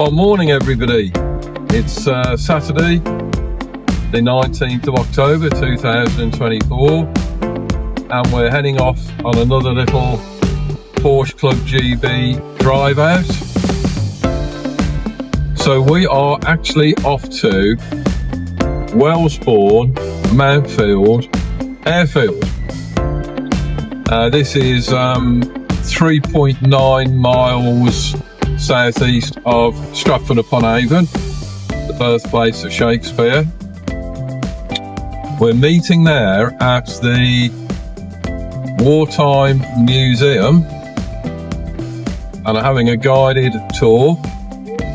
Well, morning everybody. It's Saturday, the 19th of October 2024, and we're heading off on another little Porsche Club Gb drive out. So we are actually off to Wellesbourne, Mountfield airfield. This is 3.9 miles southeast of Stratford-upon-Avon, the birthplace of Shakespeare. We're meeting there at the Wartime Museum and are having a guided tour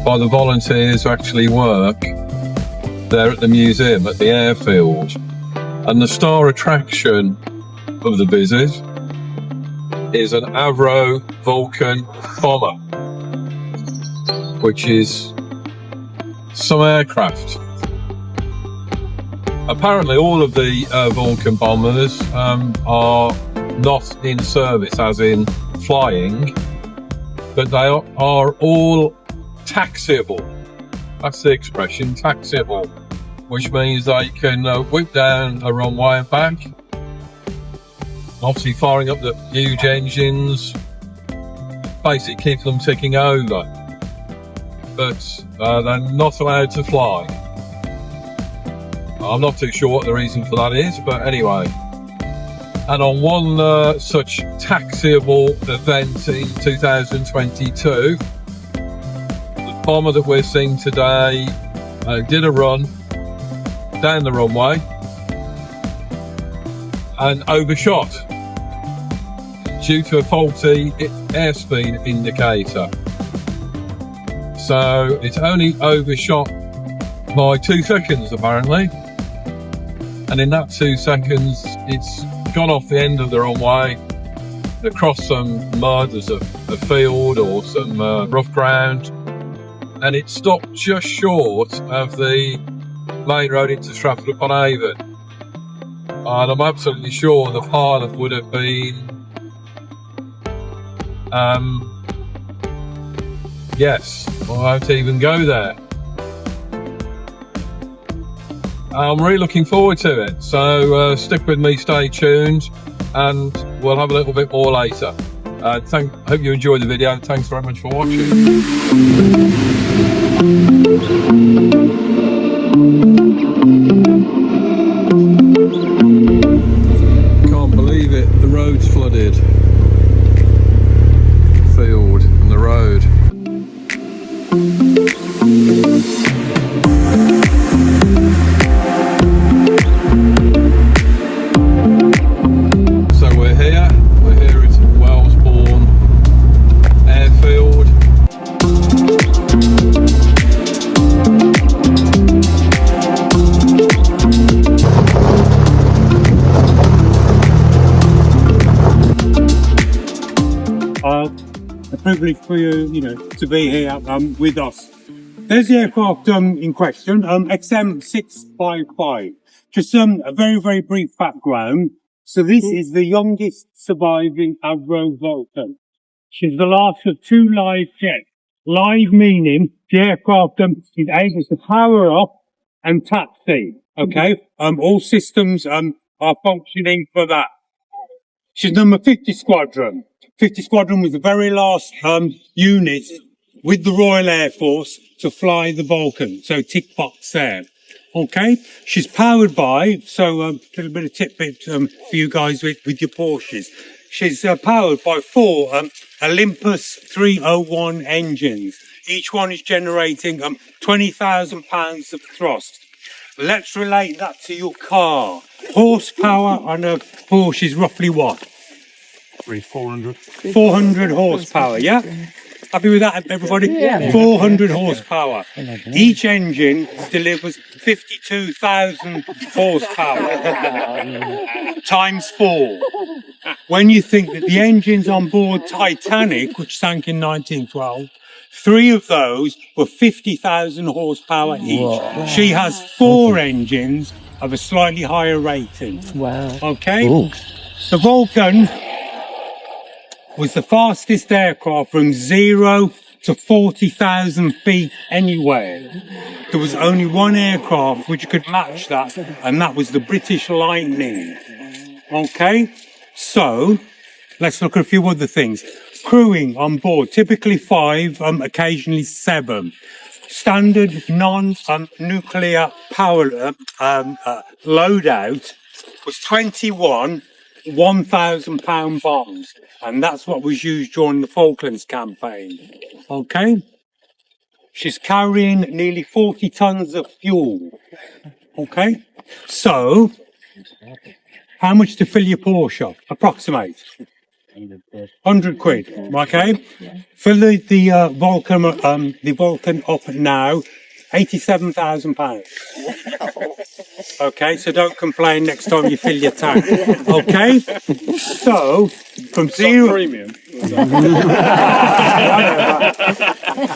by the volunteers who actually work there at the museum, at the airfield. And the star attraction of the visit is an Avro Vulcan Bomber, which is some aircraft. Apparently all of the Vulcan bombers are not in service, as in flying, but they are all taxiable. That's the expression, taxiable, which means they can whip down a runway and back, obviously firing up the huge engines, basically keep them ticking over. But they're not allowed to fly. I'm not too sure what the reason for that is, but anyway. And on one such taxiable event in 2022, the bomber that we're seeing today did a run down the runway and overshot due to a faulty airspeed indicator. So it's only overshot by 2 seconds apparently, and in that 2 seconds it's gone off the end of the runway across some mud, there's a field or some rough ground, and it stopped just short of the main road into Stratford-upon-Avon. And I'm absolutely sure the pilot would have been yes, I won't even go there. I'm really looking forward to it, so stick with me, stay tuned, and we'll have a little bit more later. Hope you enjoyed the video, and thanks very much for watching. Can't believe it, the road's flooded. Field and the road. So we're here at Wellesbourne airfield. A privilege for you, to be here with us. There's the aircraft in question, XM655. Just a very, very brief background. So this is the youngest surviving Avro Vulcan. She's the last of 2 live jets. Live meaning the aircraft is able to power up and taxi. Okay, all systems are functioning for that. She's number 50 Squadron. 50 Squadron was the very last unit with the Royal Air Force to fly the Vulcan. So tick box there. Okay, she's powered by, so a little bit of tidbit for you guys with your Porsches. She's powered by 4 Olympus 301 engines. Each one is generating 20,000 pounds of thrust. Let's relate that to your car. Horsepower on a Porsche is roughly what? 400. 400 horsepower, yeah? Happy with that, everybody? Yeah. 400 horsepower. Each engine delivers 52,000 horsepower times 4. When you think that the engines on board Titanic, which sank in 1912, 3 of those were 50,000 horsepower each. Wow. She has 4 engines of a slightly higher rating. Wow. Okay? Ooh. The Vulcan was the fastest aircraft from 0 to 40,000 feet anywhere. There was only one aircraft which could match that, and that was the British Lightning. Okay, so let's look at a few other things. Crewing on board, typically 5, occasionally 7. Standard non-nuclear power loadout was 21 1,000-pound bombs, and that's what was used during the Falklands campaign. Okay, she's carrying nearly 40 tons of fuel. Okay, so how much to fill your Porsche? Approximate 100 quid. Okay, fill the Vulcan up now, 87,000 pounds. Okay, so don't complain next time you fill your tank. Okay, so from zero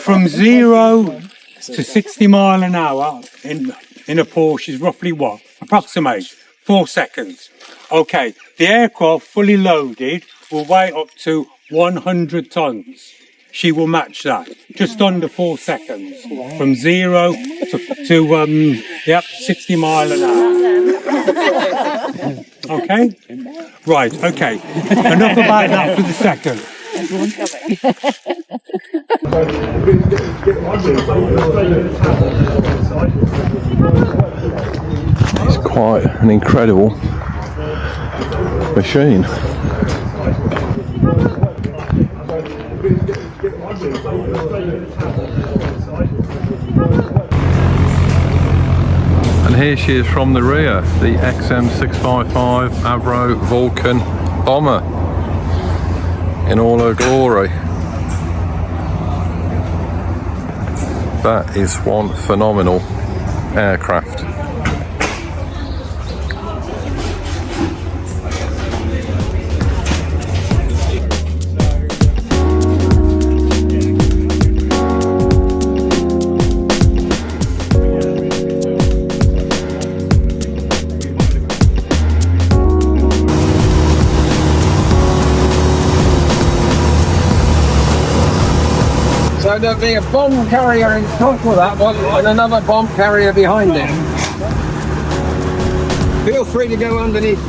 from 0 to 60 mile an hour in a Porsche is roughly what? Approximate 4 seconds. Okay, the aircraft fully loaded will weigh up to 100 tons. She will match that, just under 4 seconds, from 0 to 60 mile an hour. Okay? Right, okay. Enough about that for the second. It's quite an incredible machine. And here she is from the rear, the XM655 Avro Vulcan Bomber in all her glory. That is one phenomenal aircraft. So there'll be a bomb carrier in front of that one and another bomb carrier behind it. Feel free to go underneath.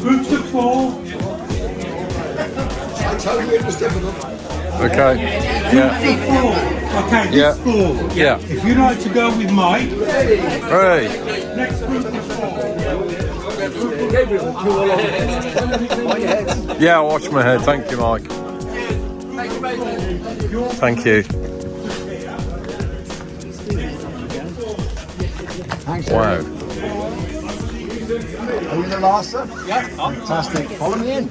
Groups of 4. I told you it was difficult. Okay. Yeah. Okay, this 4. Yeah. If you'd like to go with Mike, Hey. next group is 4. Yeah, I'll watch my head. Thank you, Mike. Thank you. Thanks. Wow. Are you the last, sir? Yeah. Fantastic. Follow me in.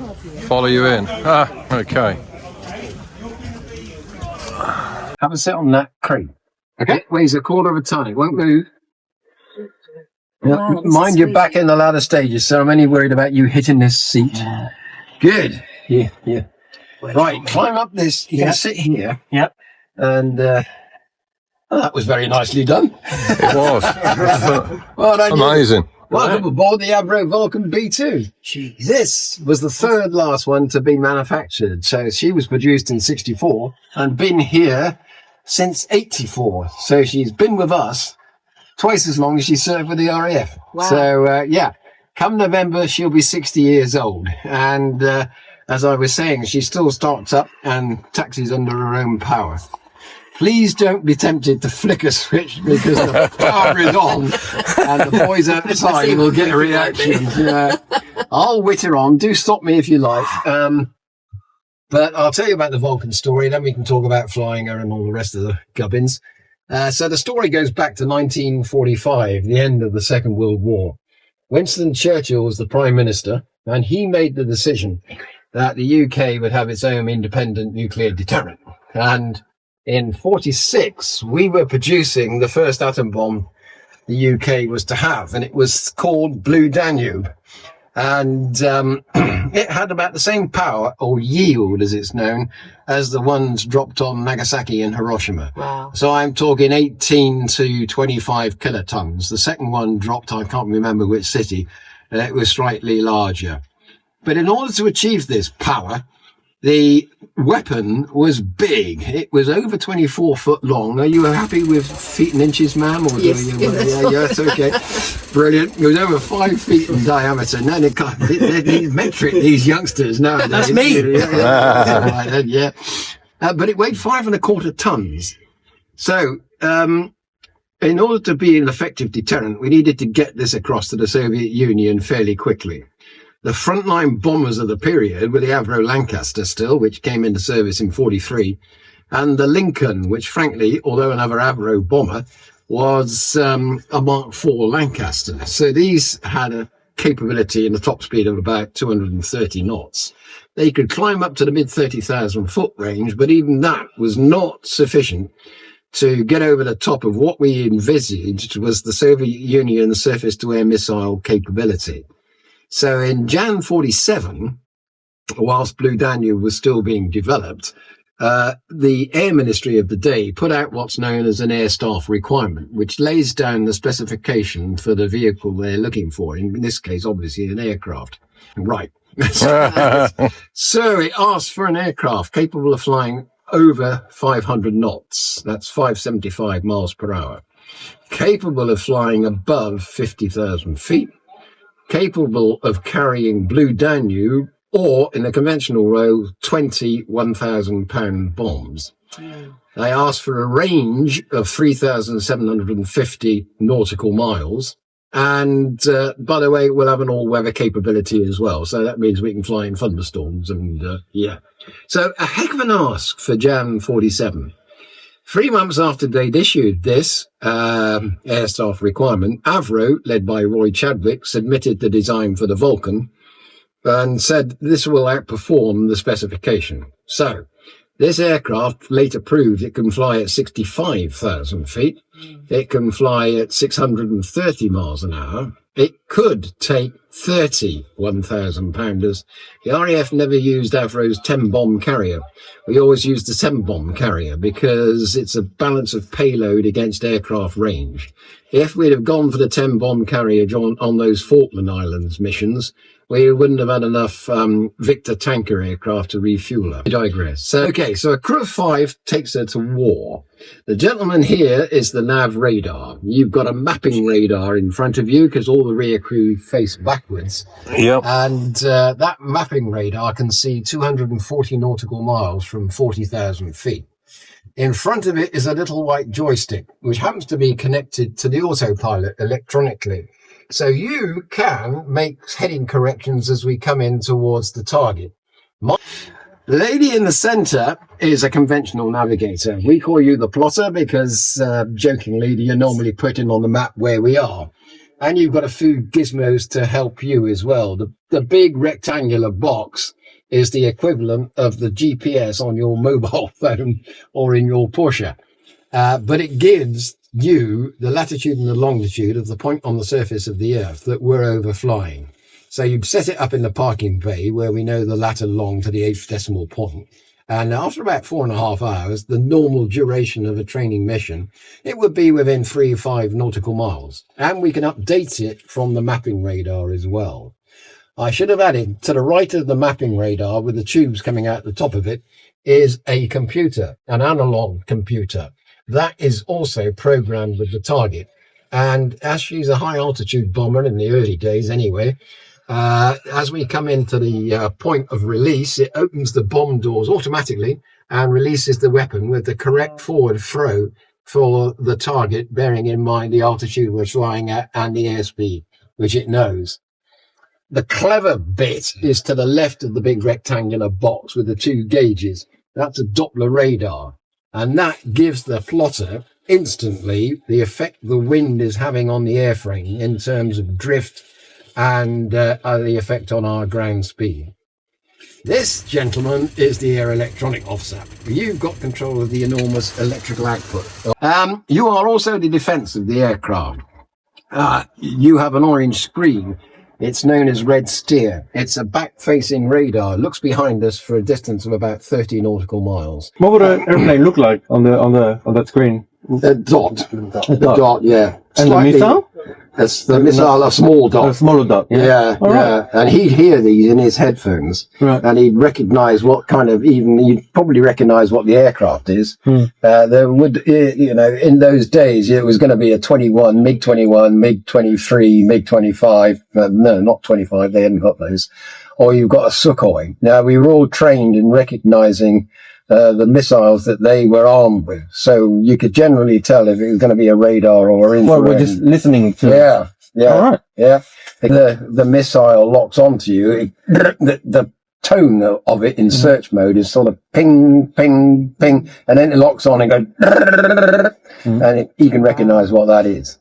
Follow you in. Ah, okay. Have a sit on that crate. Okay. It weighs a quarter of a ton. It won't move. Wow, Mind your back in the ladder stages, so I'm only worried about you hitting this seat. Good. Yeah, yeah. Right, climb up this. You can sit here. Yep. And that was very nicely done. It was. Well done, you. Amazing. Welcome aboard the Avro Vulcan B2. Jeez. This was the third last one to be manufactured. So she was produced in 64 and been here since 84. So she's been with us twice as long as she served with the RAF. Wow. So, yeah, come November, she'll be 60 years old. And as I was saying, she still starts up and taxis under her own power. Please don't be tempted to flick a switch because the power is on and the boys outside will get a reaction. I'll wit her on. Do stop me if you like. The But I'll tell you about the Vulcan story, then we can talk about flying her and all the rest of the gubbins. So the story goes back to 1945, the end of the Second World War. Winston Churchill was the Prime Minister, and he made the decision that the UK would have its own independent nuclear deterrent. And in 46, we were producing the first atom bomb the UK was to have, and it was called Blue Danube. And it had about the same power, or yield as it's known, as the ones dropped on Nagasaki and Hiroshima. Wow. So I'm talking 18 to 25 kilotons. The second one dropped, I can't remember which city, and it was slightly larger. But in order to achieve this power, the weapon was big. It was over 24 foot long. Are you happy with feet and inches, ma'am? Or Yes. yeah, it's okay. Brilliant. It was over 5 feet in diameter. Now they metric these youngsters nowadays. That's me. Yeah. But it weighed 5.25 tons. So, in order to be an effective deterrent, we needed to get this across to the Soviet Union fairly quickly. The frontline bombers of the period were the Avro Lancaster still, which came into service in 43, and the Lincoln, which frankly, although another Avro bomber, was a Mark IV Lancaster. So these had a capability and a top speed of about 230 knots. They could climb up to the mid 30,000 foot range, but even that was not sufficient to get over the top of what we envisaged was the Soviet Union surface-to-air missile capability. So in Jan 47, whilst Blue Danube was still being developed, the Air Ministry of the day put out what's known as an air staff requirement, which lays down the specification for the vehicle they're looking for. In this case, obviously, an aircraft. Right. So it asks for an aircraft capable of flying over 500 knots. That's 575 miles per hour. Capable of flying above 50,000 feet. Capable of carrying Blue Danube, or in a conventional row, 20 1,000-pound bombs. They asked for a range of 3,750 nautical miles. And, by the way, we'll have an all-weather capability as well. So that means we can fly in thunderstorms and, yeah. So a heck of an ask for Jan 47. 3 months after they'd issued this air staff requirement, Avro, led by Roy Chadwick, submitted the design for the Vulcan and said this will outperform the specification. So this aircraft later proved it can fly at 65,000 feet. It can fly at 630 miles an hour. It could take 30 1,000-pounders. The RAF never used Avro's 10-bomb carrier. We always used the 7-bomb carrier because it's a balance of payload against aircraft range. If we'd have gone for the 10-bomb carrier on those Falkland Islands missions, we wouldn't have had enough Victor tanker aircraft to refuel her. I digress. So a crew of 5 takes her to war. The gentleman here is the nav radar. You've got a mapping radar in front of you because all the rear crew face backwards. Yep. And that mapping radar can see 240 nautical miles from 40,000 feet. In front of it is a little white joystick, which happens to be connected to the autopilot electronically. So you can make heading corrections as we come in towards the target. The lady in the centre is a conventional navigator. We call you the plotter because, jokingly, you're normally putting on the map where we are. And you've got a few gizmos to help you as well. The big rectangular box is the equivalent of the GPS on your mobile phone or in your Porsche. But it gives you the latitude and the longitude of the point on the surface of the Earth that we're overflying. So you'd set it up in the parking bay where we know the lat and long to the 8th decimal point. And after about 4.5 hours, the normal duration of a training mission, it would be within 3 or 5 nautical miles. And we can update it from the mapping radar as well. I should have added, to the right of the mapping radar with the tubes coming out the top of it is a computer, an analog computer. That is also programmed with the target. And as she's a high altitude bomber in the early days anyway, as we come into the point of release, it opens the bomb doors automatically and releases the weapon with the correct forward throw for the target, bearing in mind the altitude we're flying at and the airspeed, which it knows. The clever bit is to the left of the big rectangular box with the two gauges. That's a Doppler radar. And that gives the plotter instantly the effect the wind is having on the airframe in terms of drift and the effect on our ground speed. This, gentlemen, is the air electronic offset. You've got control of the enormous electrical output. You are also the defense of the aircraft. You have an orange screen. It's known as red steer. It's a back-facing radar. It looks behind us for a distance of about 30 nautical miles. What would an airplane look like on that screen? A dot. A dot, yeah. And the missile? That's the missile, a small dot. A smaller dot. Yeah, Right. And he'd hear these in his headphones, right. And he'd recognise what kind of, you'd probably recognise what the aircraft is. There would, in those days, it was going to be a MiG-21, MiG-23, MiG-25. No, not 25, they hadn't got those. Or you've got a Sukhoi. Now, we were all trained in recognising the missiles that they were armed with. So you could generally tell if it was going to be a radar or infrared. Well, we're just listening to Yeah. All right. Yeah. The missile locks onto you. The tone of it in search mode is sort of ping, ping, ping, and then it locks on and goes, and you can recognise what that is.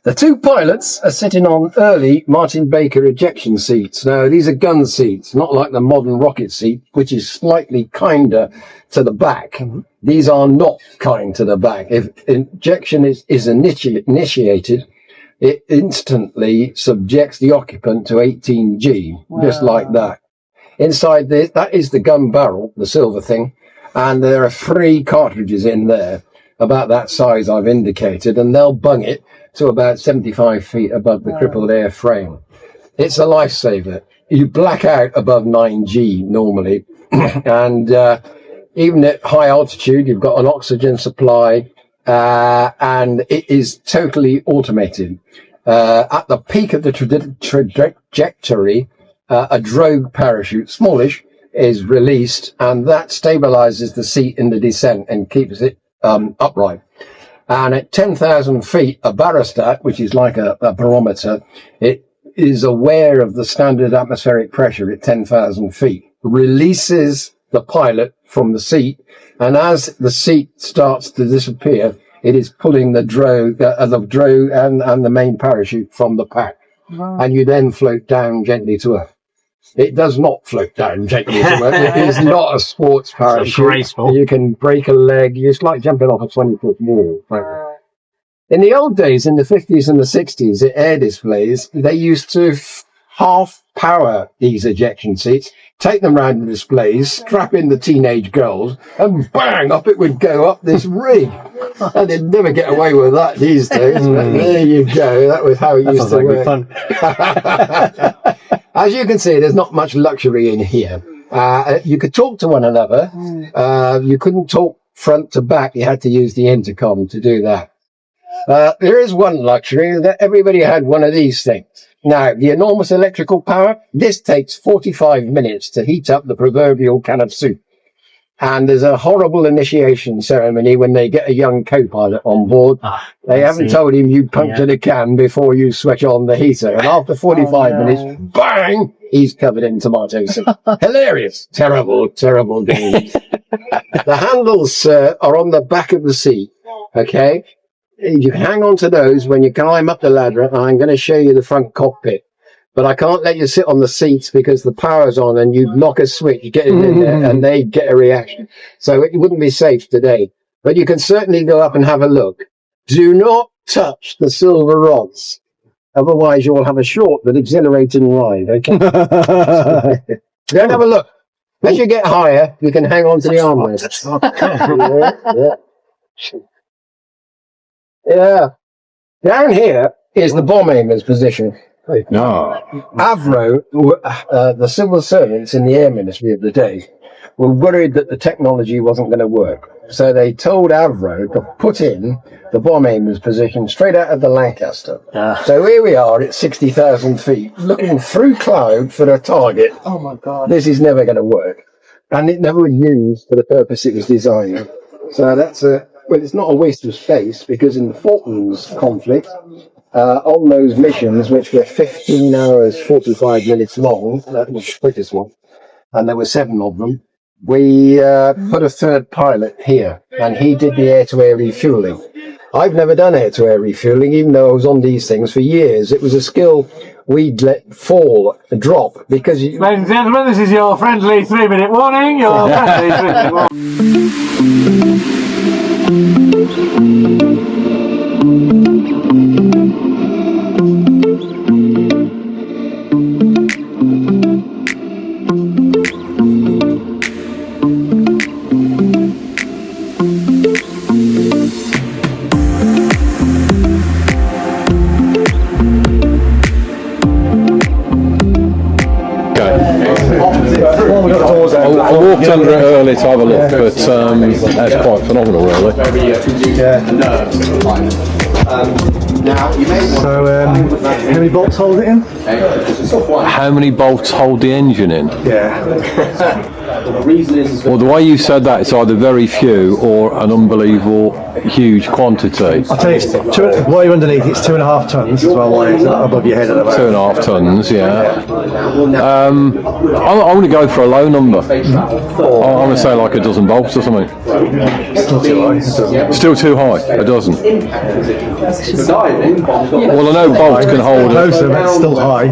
The two pilots are sitting on early Martin Baker ejection seats. Now, these are gun seats, not like the modern rocket seat, which is slightly kinder to the back. These are not kind to the back. If ejection is initiated, it instantly subjects the occupant to 18G, just like that. Inside this, that is the gun barrel, the silver thing, and there are 3 cartridges in there, about that size I've indicated, and they'll bung it to about 75 feet above the crippled airframe. It's a lifesaver. You black out above 9G normally, and even at high altitude, you've got an oxygen supply, and it is totally automated. At the peak of the trajectory, a drogue parachute, smallish, is released, and that stabilizes the seat in the descent and keeps it upright. And at 10,000 feet, a barostat, which is like a barometer, it is aware of the standard atmospheric pressure at 10,000 feet, releases the pilot from the seat, and as the seat starts to disappear, it is pulling the drogue and the main parachute from the pack. And you then float down gently to earth. It does not float down gently to earth. It is not a sports parachute. So graceful. You can break a leg. It's like jumping off a 20-foot wall, frankly. In the old days, in the 50s and the 60s, at air displays, they used to half power these ejection seats, take them round the displays, strap in the teenage girls, and bang, up it would go up this rig. And they'd never get away with that these days, but there you go. That was how it used to work. Fun. As you can see, there's not much luxury in here. You could talk to one another. You couldn't talk front to back. You had to use the intercom to do that. There is one luxury, that everybody had one of these things. Now, the enormous electrical power, this takes 45 minutes to heat up the proverbial can of soup. And there's a horrible initiation ceremony when they get a young co-pilot on board. They haven't told him you punctured a can before you switch on the heater. And after 45 minutes, bang, he's covered in tomato soup. Hilarious. Terrible, terrible game. The handles are on the back of the seat. Okay? You can hang on to those when you climb up the ladder, and I'm going to show you the front cockpit. But I can't let you sit on the seats because the power's on and you knock a switch, you get it in there, and they get a reaction. So it wouldn't be safe today. But you can certainly go up and have a look. Do not touch the silver rods. Otherwise you'll have a short but exhilarating ride. Okay? Go and have a look. As you get higher, you can hang on to the armrest. Yeah. Down here is the bomb aimer's position. Avro, the civil servants in the air ministry of the day, were worried that the technology wasn't going to work. So they told Avro to put in the bomb aimer's position straight out of the Lancaster. So here we are at 60,000 feet, looking through cloud for a target. Oh my God. This is never going to work. And it never was used for the purpose it was designed. So that's well, it's not a waste of space, because in the Falklands conflict, on those missions, which were 15 hours, 45 minutes long, that was the quickest one, and there were 7 of them, we put a third pilot here, and he did the air-to-air refueling. I've never done air-to-air refueling, even though I was on these things for years. It was a skill we'd let fall, drop, because... Ladies and gentlemen, this is your friendly 3-minute warning. Your friendly 3-minute warning. I walked under it early to have a look, but that's quite phenomenal, really. So, how many bolts hold it in? How many bolts hold the engine in? Yeah. Well, the way you said that, it's either very few or an unbelievable huge quantity. I'll tell you, while you're underneath, it's 2.5 tons as well, while it's above your head at the moment. 2.5 tons, yeah. I'm going to go for a low number. I'm going to say like a dozen bolts or something. Still too high. Still too high, a dozen. Well, I know bolts can hold Closer, but it's still high.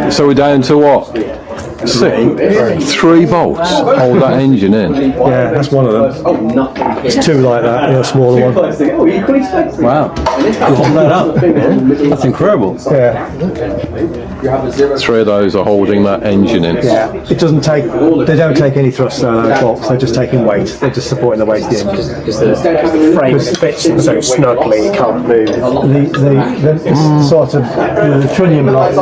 So we're down to what? 3 bolts hold that engine in. Yeah, that's one of them. It's 2 like that, and a smaller one. Wow. Hold that up. That's incredible. Yeah. 3 of those are holding that engine in. Yeah. It doesn't take, they don't take any thrust out of those bolts, they're just taking weight. They're just supporting the weight of the engine. Because the frame fits so snugly, you can't move. The sort of the trunnion block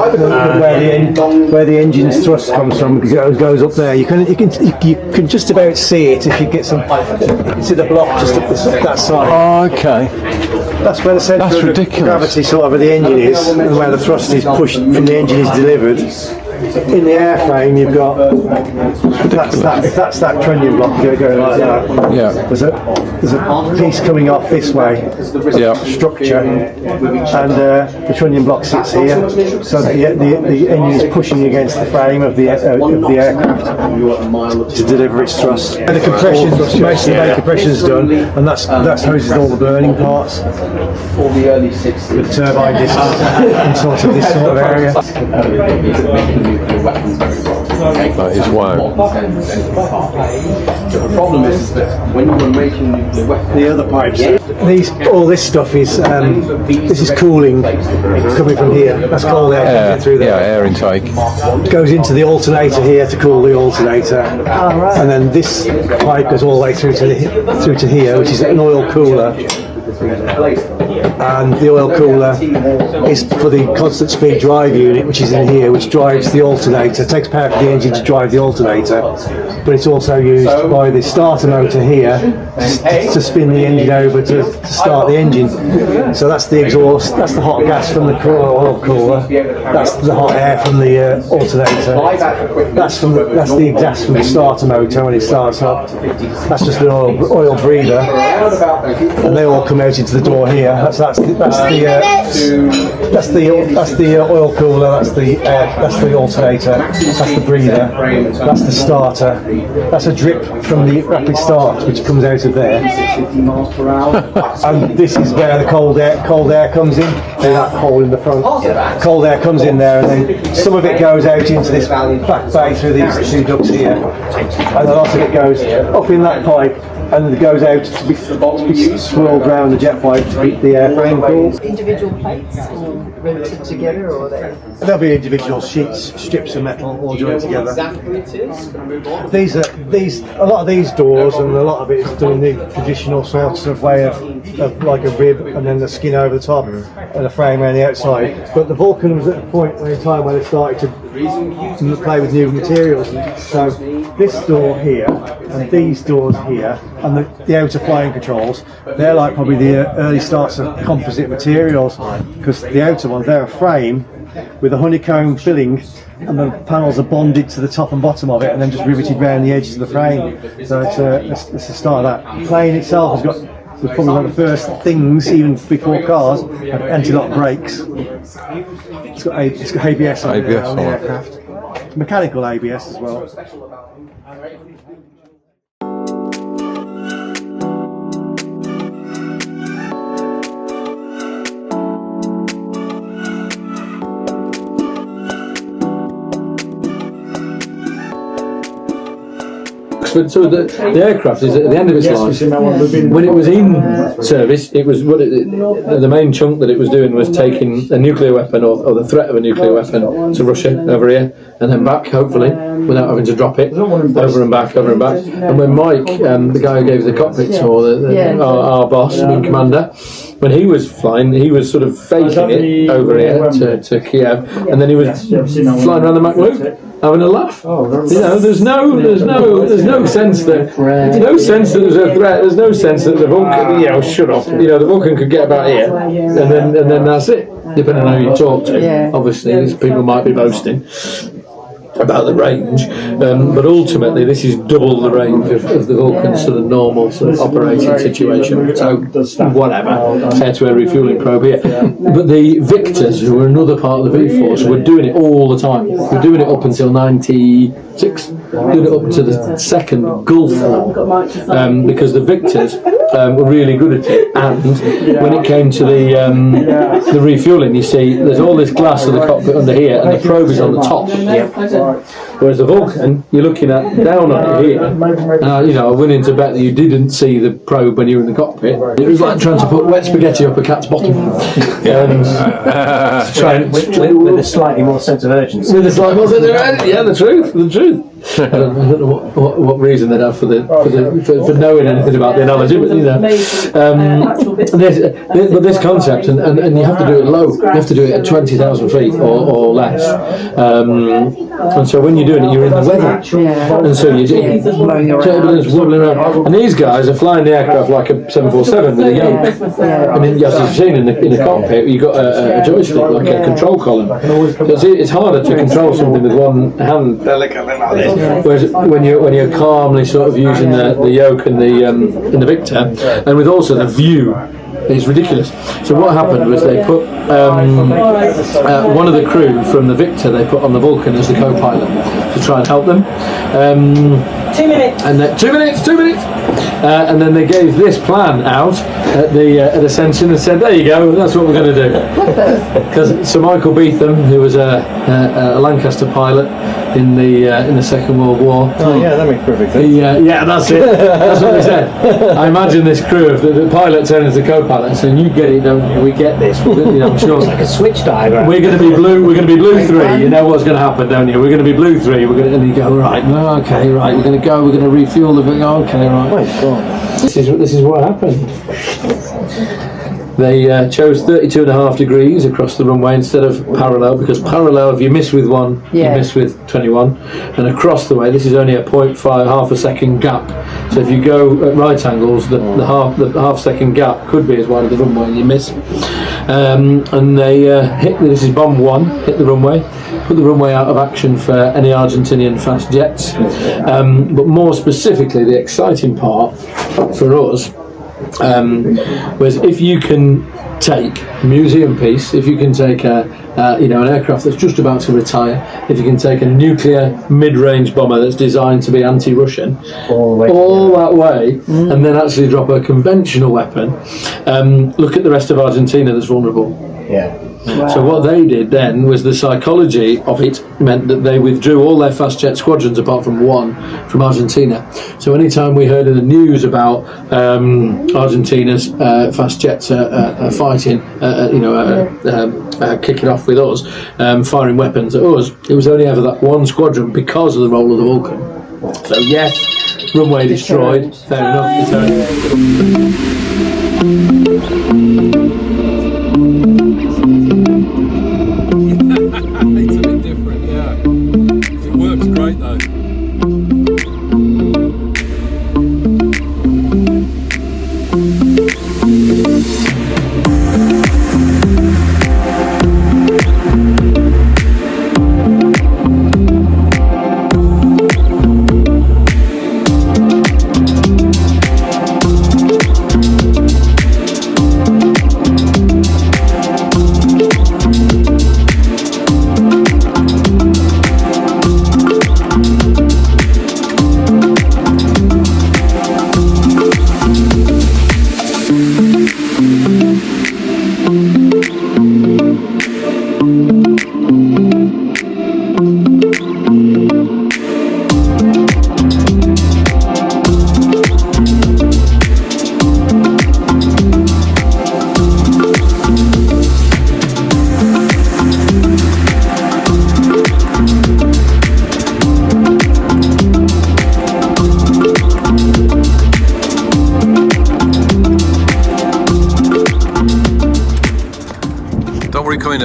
where the engine's thrust comes from goes up there. You can just about see it if you get some. You can see the block just up that side. Oh, okay. That's where the centre of gravity sort of the engine is, and where the thrust is pushed from the engine is delivered. In the airframe, you've got that's that trunnion block going like that. Yeah. There's a piece coming off this way. Yeah. Structure, and the trunnion block sits here, so the engine is pushing against the frame of the aircraft to deliver its thrust. And the compression, most of the main compression is done, and that's hoses all the burning parts. The turbine discs and sort of this sort of area. That is wow. The problem is that when you were making The other pipes. All this stuff is this is cooling coming from here. That's cold air coming through there. Yeah, air intake. Goes into the alternator here to cool the alternator, and then this pipe goes all the way through to here, which is an oil cooler. And the oil cooler is for the constant speed drive unit, which is in here, which drives the alternator, takes power from the engine to drive the alternator, but it's also used by the starter motor here to spin the engine over to start the engine. So that's the exhaust, that's the hot gas from the oil cooler, that's the hot air from the alternator, that's the gas from the starter motor when it starts up, that's just an oil breather, and they all come out into the door here. That's the oil cooler. That's the alternator. That's the breather. That's the starter. That's a drip from the rapid start which comes out of there. And this is where the cold air comes in. Through that hole in the front. Cold air comes in there, and then some of it goes out into this back bay through these 2 ducts here, and a lot of it goes up in that pipe. And it goes out to be swirled around the jet pipe to keep the airframe cool. Individual plates or riveted together, or There'll be individual strips of metal all joined together. These a lot of these doors, and a lot of it is doing the traditional sorts of way of like a rib and then the skin over the top and a frame around the outside. But the Vulcan was at a point in time where they started to play with new materials. So this door here and these doors here and the outer flying controls, they're like probably the early starts of composite materials, because the outer ones, they're a frame with a honeycomb filling, and the panels are bonded to the top and bottom of it and then just riveted around the edges of the frame. So it's the start of that. The plane itself has got was probably one of the first things, even before cars, had anti-lock brakes. It's got ABS on the aircraft. Mechanical ABS as well. So the aircraft is at the end of its life. When it was in service, it was the main chunk that it was doing was taking a nuclear weapon or the threat of a nuclear weapon to Russia over here and then back, hopefully, without having to drop it, over and back, over and back. And when Mike, the guy who gave the cockpit tour, our boss, Wing Commander, when he was flying, he was sort of faking it over here to Kiev, and then he was flying around the Mach loop, having a laugh. You know, there's no sense that there's a threat. There's no sense that the Vulcan, shut off. The Vulcan could get about here, and then that's it. Depending on who you talk to, obviously, these people might be boasting about the range, but ultimately this is double the range of the Vulcan's sort of normal sort of operating situation. So whatever, say to a refuelling probe here. But the Victors, who were another part of the V-Force, were doing it all the time. Were doing it up until 96, doing it up to the second Gulf War, because the Victors were really good at it. And when it came to the refuelling, you see, there's all this glass of the cockpit under here, and the probe is on the top. Whereas the Vulcan, you're looking at down on it here. I'm willing to bet that you didn't see the probe when you were in the cockpit. It was like trying to put wet spaghetti up a cat's bottom. With a slightly more sense of urgency. With a slightly more sense of urgency, the truth. I don't know what reason they'd have for knowing anything about the analogy, but this concept, and you have to do it low. You have to do it at 20,000 feet or less. And so when you're doing it, you're in the weather, and so you're turbulence wobbling around. And these guys are flying the aircraft like a 747 with a yoke. I mean, as you've seen in the cockpit, you've got a joystick like a control column. So it's harder to control something with one hand. Whereas when you're calmly sort of using the yoke and the Victor, and with also the view, it's ridiculous. So what happened was they put one of the crew from the Victor they put on the Vulcan as the co-pilot to try and help them. 2 minutes. And 2 minutes. And then they gave this plan out at Ascension and said, "There you go, that's what we're going to do." Because Sir Michael Beetham, who was a Lancaster pilot in the Second World War. Oh yeah, that makes perfect sense. That's it. That's what they said. I imagine this crew of the pilot turning to the co-pilot and saying, "You get it, don't you? We get this." I'm sure. It's like a switch diagram. We're going to be blue. We're going to be blue 3. You know what's going to happen, don't you? We're going to be blue 3. And you go, right. No, okay, right. We're going to go. We're going to refuel the. Okay, right. My God. This is what happened. They chose 32.5 degrees across the runway instead of parallel, because parallel, if you miss with one, you miss with 21. And across the way, this is only a 0.5, half a second gap. So if you go at right angles, the half second gap could be as wide as the runway and you miss. And they this is bomb 1, hit the runway, put the runway out of action for any Argentinian fast jets. But more specifically, the exciting part for us was if you can take a museum piece, if you can take an aircraft that's just about to retire, if you can take a nuclear mid-range bomber that's designed to be anti-Russian all that way, and then actually drop a conventional weapon, look at the rest of Argentina that's vulnerable. Wow. So what they did then was the psychology of it meant that they withdrew all their fast jet squadrons apart from one from Argentina. So anytime we heard in the news about Argentina's fast jets fighting, kicking off with us, firing weapons at us, it was only ever that one squadron because of the role of the Vulcan. So yes, runway destroyed, fair enough. It's a bit different, yeah. It works great though.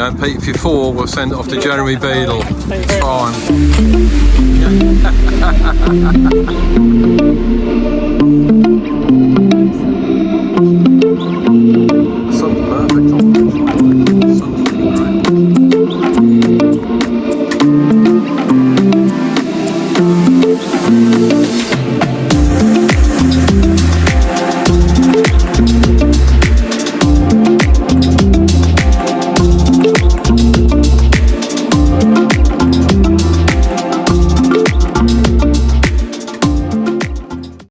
Yeah, and P54 was sent off to Jeremy Beadle. Fine. The sun's perfect on the sun's looking great.